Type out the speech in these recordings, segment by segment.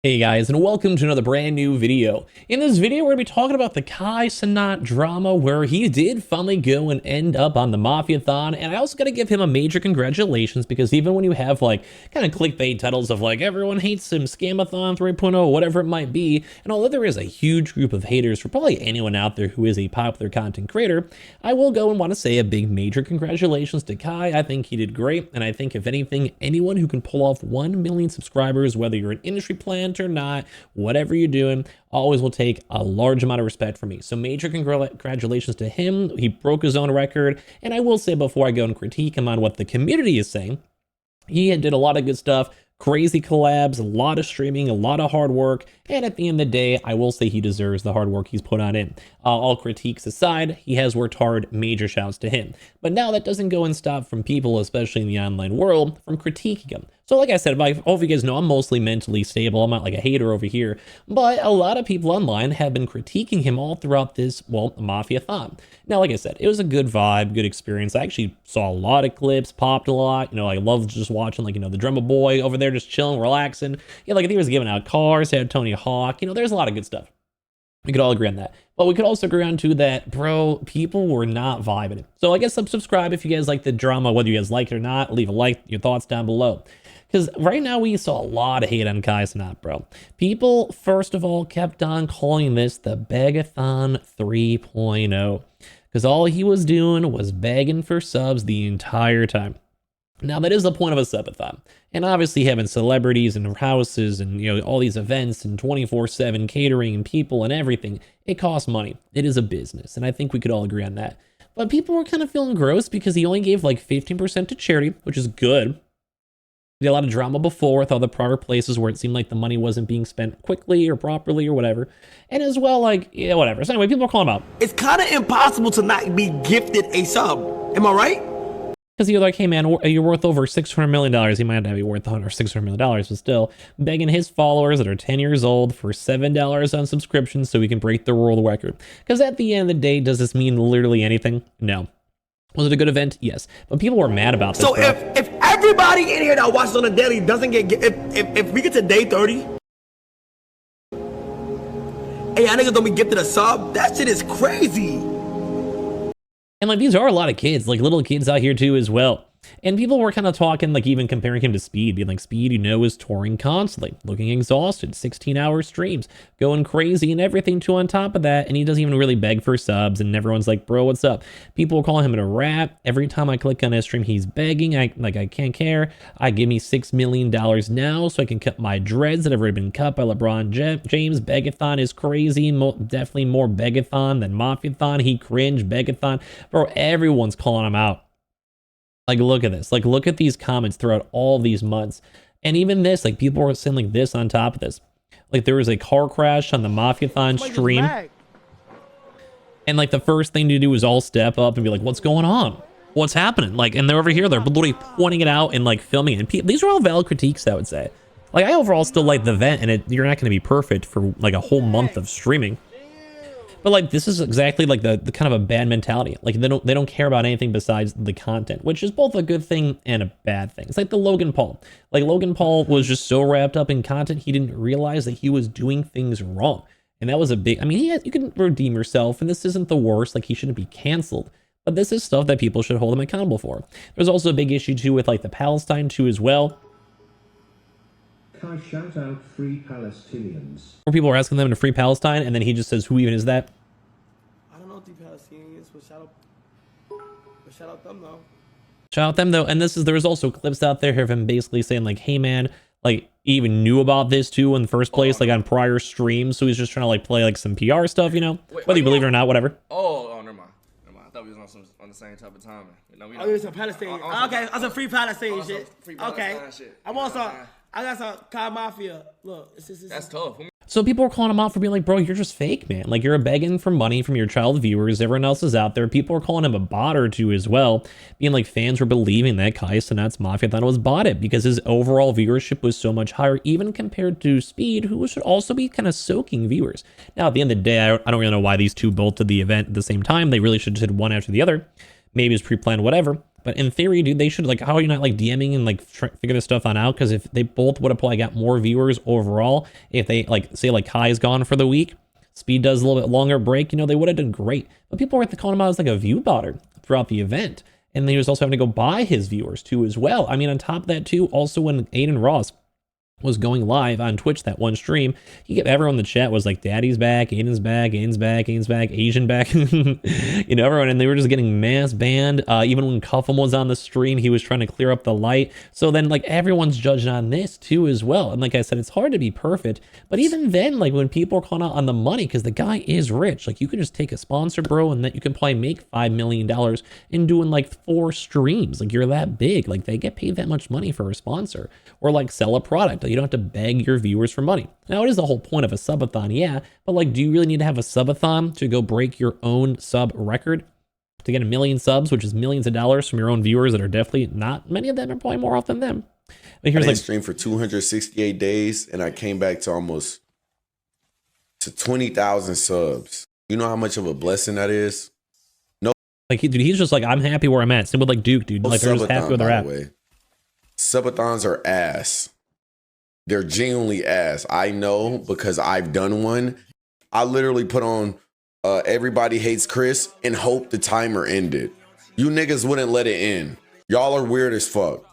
Hey guys, and welcome to another brand new video. In this video, we're going to be talking about the Cenat drama where he did finally go and end up on the Mafiathon. And I also got to give him a major congratulations because even when you have like kind of clickbait titles of like everyone hates him, Scam-a-thon 3.0, whatever it might be, and although there is a huge group of haters for probably anyone out there who is a popular content creator, I will go and want to say a big major congratulations to Kai. I think he did great. And I think if anything, anyone who can pull off 1 million subscribers, whether you're an industry plant or not, whatever you're doing, always will take a large amount of respect from me. So major congratulations to him. He broke his own record. And I will say before I go and critique him on what the community is saying, he did a lot of good stuff. Crazy collabs, a lot of streaming, a lot of hard work, and at the end of the day, I will say he deserves the hard work he's put on in. All critiques aside, he has worked hard, major shouts to him. But now that doesn't go and stop from people, especially in the online world, from critiquing him. So like I said, all of you guys know I'm mostly mentally stable, I'm not like a hater over here, but a lot of people online have been critiquing him all throughout this, well, Mafiathon. Now, like I said, it was a good vibe, good experience. I actually saw a lot of clips, popped a lot, I loved just watching like, the drummer boy over there just chilling, relaxing. Yeah, like he was giving out cars, had Tony Hawk, there's a lot of good stuff. We could all agree on that. But we could also agree on too that, bro, people were not vibing it. So I guess subscribe if you guys like the drama, whether you guys like it or not. Leave a like, your thoughts down below. Because right now we saw a lot of hate on Cenat, bro. People, first of all, kept on calling this the Begathon 3.0. Because all he was doing was begging for subs the entire time. Now, that is the point of a subathon. And obviously having celebrities and houses and, all these events and 24/7 catering and people and everything, it costs money. It is a business. And I think we could all agree on that. But people were kind of feeling gross because he only gave like 15% to charity, which is good. We had a lot of drama before with other prior places where it seemed like the money wasn't being spent quickly or properly or whatever. And as well, like, yeah, whatever. So anyway, people are calling him out. It's kind of impossible to not be gifted a sub. Am I right? Because you're like, hey man, you're worth over $600 million. He might not be worth $600 million, but still, begging his followers that are 10 years old for $7 on subscription so he can break the world record. Because at the end of the day, does this mean literally anything? No. Was it a good event? Yes. But people were mad about this. So if everybody in here that watches on the daily doesn't get, if we get to day 30, and y'all niggas don't be gifted a sub, that shit is crazy. And like, these are a lot of kids, like little kids out here too as well. And people were kind of talking, like even comparing him to Speed, being like, Speed, is touring constantly, looking exhausted, 16-hour streams, going crazy and everything too on top of that. And he doesn't even really beg for subs. And everyone's like, bro, what's up? People are calling him a rat. Every time I click on his stream, he's begging. I can't care. Give me $6 million now so I can cut my dreads that have already been cut by LeBron James. Begathon is crazy. Definitely more Begathon than Mafiathon. He cringe. Begathon. Bro, everyone's calling him out. Like, look at this. Like, look at these comments throughout all these months. And even this, like, people were saying like this on top of this. Like, there was a car crash on the Mafiathon stream. And, like, the first thing to do is all step up and be like, what's going on? What's happening? Like, and they're over here. They're literally pointing it out and, like, filming it. And these are all valid critiques, I would say. Like, I overall still like the event. And you're not going to be perfect for, like, a whole month of streaming. But like, this is exactly like the kind of a bad mentality. Like they don't care about anything besides the content, which is both a good thing and a bad thing. It's like the Logan Paul. Like Logan Paul was just so wrapped up in content, he didn't realize that he was doing things wrong. And that was a big, you can redeem yourself and this isn't the worst, like he shouldn't be canceled. But this is stuff that people should hold him accountable for. There's also a big issue too with like the Palestine too as well. Kai shout out free Palestinians. Where people are asking them to free Palestine, and then he just says, "Who even is that?" I don't know if the Palestinians, but shout out them though. Shout out them though, and there's also clips out there of him basically saying like, "Hey man, like he even knew about this too in the first place, like on prior streams, so he's just trying to like play like some PR stuff, Wait, whether you believe it or not, whatever." Never mind. I thought we was on the same type of timing. Oh, it's a Palestinian. Okay, that's a free Palestinian shit. Okay, I'm also. I got some Kai Mafia. Look, That's tough. So people were calling him out for being like, bro, you're just fake, man. Like you're begging for money from your child viewers. Everyone else is out there. People were calling him a bot or two as well, being like fans were believing that Cenat's Mafiathon was botted because his overall viewership was so much higher, even compared to Speed, who should also be kind of soaking viewers. Now, at the end of the day, I don't really know why these two both did the event at the same time. They really should have did one after the other. Maybe it's pre-planned, whatever. But in theory, dude, they should, like, how are you not like DMing and like figure this stuff on out? Because if they both would have probably got more viewers overall, if they like say like Kai's gone for the week, Speed does a little bit longer break, you know, they would have done great. But people were calling him out as like a view botter throughout the event. And he was also having to go buy his viewers too as well. I mean, on top of that too, also when Aiden Ross was going live on Twitch that one stream, he kept everyone in the chat was like, Daddy's back, Aiden's back, Aiden's back, Aiden's back, Asian back. You know, everyone, and they were just getting mass banned. Even when Cuffham was on the stream, he was trying to clear up the light. So then like everyone's judging on this too as well. And like I said, it's hard to be perfect, but even then, like when people are calling out on the money, because the guy is rich, like you could just take a sponsor, bro, and that you can probably make $5 million in doing like 4 streams. Like you're that big, like they get paid that much money for a sponsor, or like sell a product. You don't have to beg your viewers for money. Now, it is the whole point of a subathon, yeah, but like, do you really need to have a subathon to go break your own sub record? To get 1 million subs, which is millions of dollars from your own viewers that are definitely not, many of them are probably more often than them. But here's I like, streamed for 268 days, and I came back to almost to 20,000 subs. You know how much of a blessing that is? No, like, dude, he's just like, I'm happy where I'm at. Same with like Duke, dude. Like, they're just happy where they're at. Subathons are ass. They're genuinely ass. I know because I've done one. I literally put on Everybody Hates Chris and hope the timer ended. You niggas wouldn't let it end. Y'all are weird as fuck.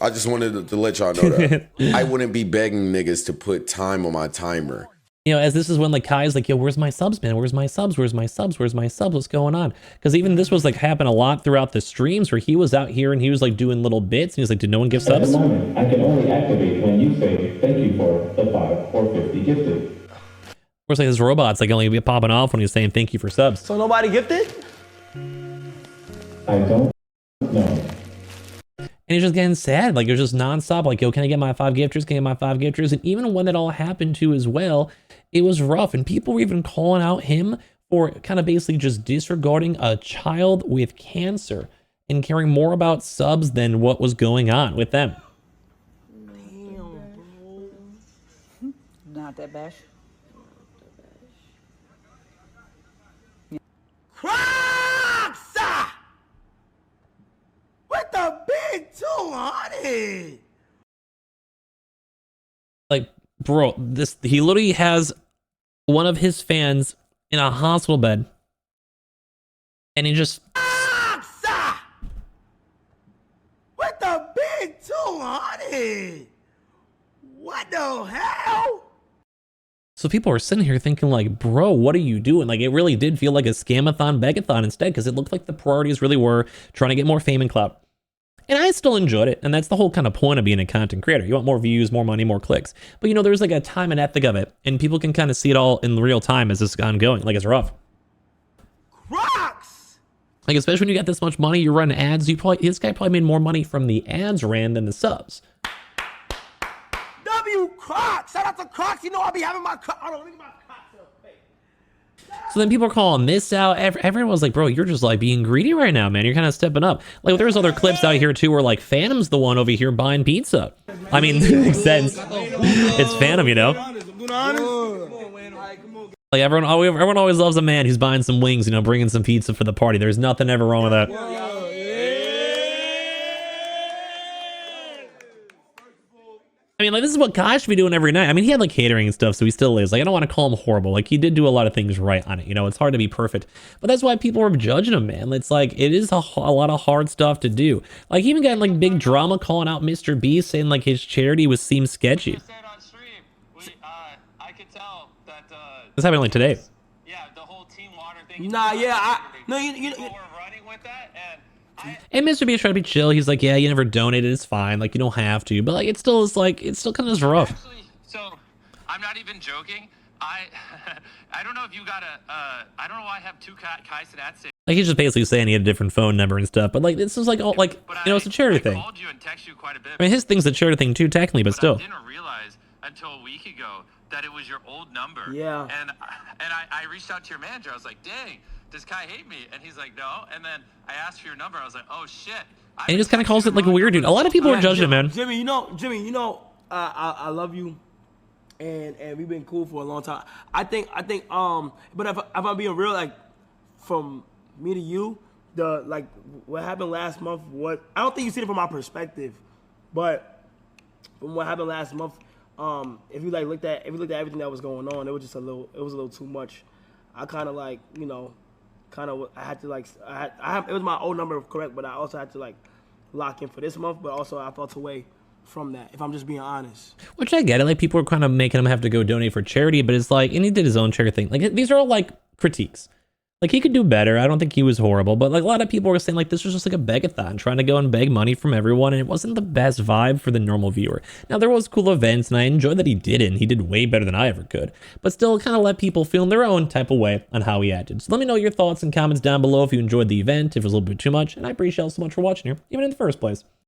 I just wanted to let y'all know that. I wouldn't be begging niggas to put time on my timer. You know, as this is when like Kai's like, yo, where's my subs, man? Where's my subs? Where's my subs? Where's my subs? What's going on? Because even this was like happen a lot throughout the streams where he was out here and he was like doing little bits and he was like, did no one give subs? At the moment, I can only activate when you say thank you for the 5 or 50 gifted. Of course, like his robots like only be popping off when he's saying thank you for subs. So nobody gifted? I don't know. And he's just getting sad. Like, it was just nonstop. Like, yo, can I get my 5 gifters? Can I get my 5 gifters? And even when it all happened to as well, it was rough. And people were even calling out him for kind of basically just disregarding a child with cancer and caring more about subs than what was going on with them. Damn, bro. Not that bad. Crocs! With the big 200! Like, bro, he literally has one of his fans in a hospital bed. And he just... Crocs! With the big 200! What the hell? So people are sitting here thinking like, bro, what are you doing? Like, it really did feel like a scam-a-thon, begathon instead, because it looked like the priorities really were trying to get more fame and clout. And I still enjoyed it. And that's the whole kind of point of being a content creator. You want more views, more money, more clicks. But you know, there's like a time and ethic of it. And people can kind of see it all in real time as this is ongoing. Like, it's rough. Crocs! Like, especially when you got this much money, you're running ads. This guy probably made more money from the ads ran than the subs. Crocs! Shout out to Crocs. You know I'll be having my Crocs. Hold on, let me get my Crocs real quick. So then people are calling this out. Everyone was like, bro, you're just like being greedy right now, man. You're kind of stepping up. Like, there's other clips out here too where like Phantom's the one over here buying pizza. I mean, it makes sense. It's Phantom, you know? Like, everyone always loves a man who's buying some wings, you know, bringing some pizza for the party. There's nothing ever wrong with that. I mean, like, this is what Kai should be doing every night. I mean, he had like catering and stuff, so he still is. Like, I don't want to call him horrible. Like, he did do a lot of things right on it. You know, it's hard to be perfect, but that's why people are judging him, man. It's like, it is a lot of hard stuff to do. Like, he even got like big drama calling out Mr. Beast, saying like his charity seemed sketchy. I could tell that This happened like today. Yeah, the whole Team Water thing. Nah, yeah, no, you we're running with that, and And Mr. Beast tried to be chill. He's like, yeah, you never donated. It's fine. Like, you don't have to. But like, it still is like, it's still kind of rough. Actually, so I'm not even joking. I don't know if you got I don't know why I have 2 Kai Cenat saved. Like, he's just basically saying he had a different phone number and stuff. But like, this is like, all like, But you know, it's a charity thing. I called you and texted you quite a bit. I mean, his thing's a charity thing too, technically, but still. I didn't realize until a week ago that it was your old number. Yeah. And I reached out to your manager. I was like, dang, does Kai hate me? And he's like, no. And then I asked for your number. I was like, oh shit. And he just kind of calls it like a weird dude. A lot of people are judging him, man. Jimmy, I love you, and we've been cool for a long time. I think, but if I'm being real, like, from me to you, what happened last month. I don't think you see it from my perspective, but from what happened last month, if you looked at everything that was going on, it was just a little too much. I kind of I had to it was my old number correct, but I also had to lock in for this month, but also I felt away from that, if I'm just being honest. Which I get it, like people are kind of making him have to go donate for charity, but it's like, and he did his own charity thing. Like these are all like critiques. Like he could do better. I don't think he was horrible, but like a lot of people were saying like this was just like a begathon, trying to go and beg money from everyone, and it wasn't the best vibe for the normal viewer. Now there was cool events, and I enjoyed that he did it, and he did way better than I ever could, but still kind of let people feel in their own type of way on how he acted. So let me know your thoughts and comments down below if you enjoyed the event, if it was a little bit too much, and I appreciate you all so much for watching here, even in the first place.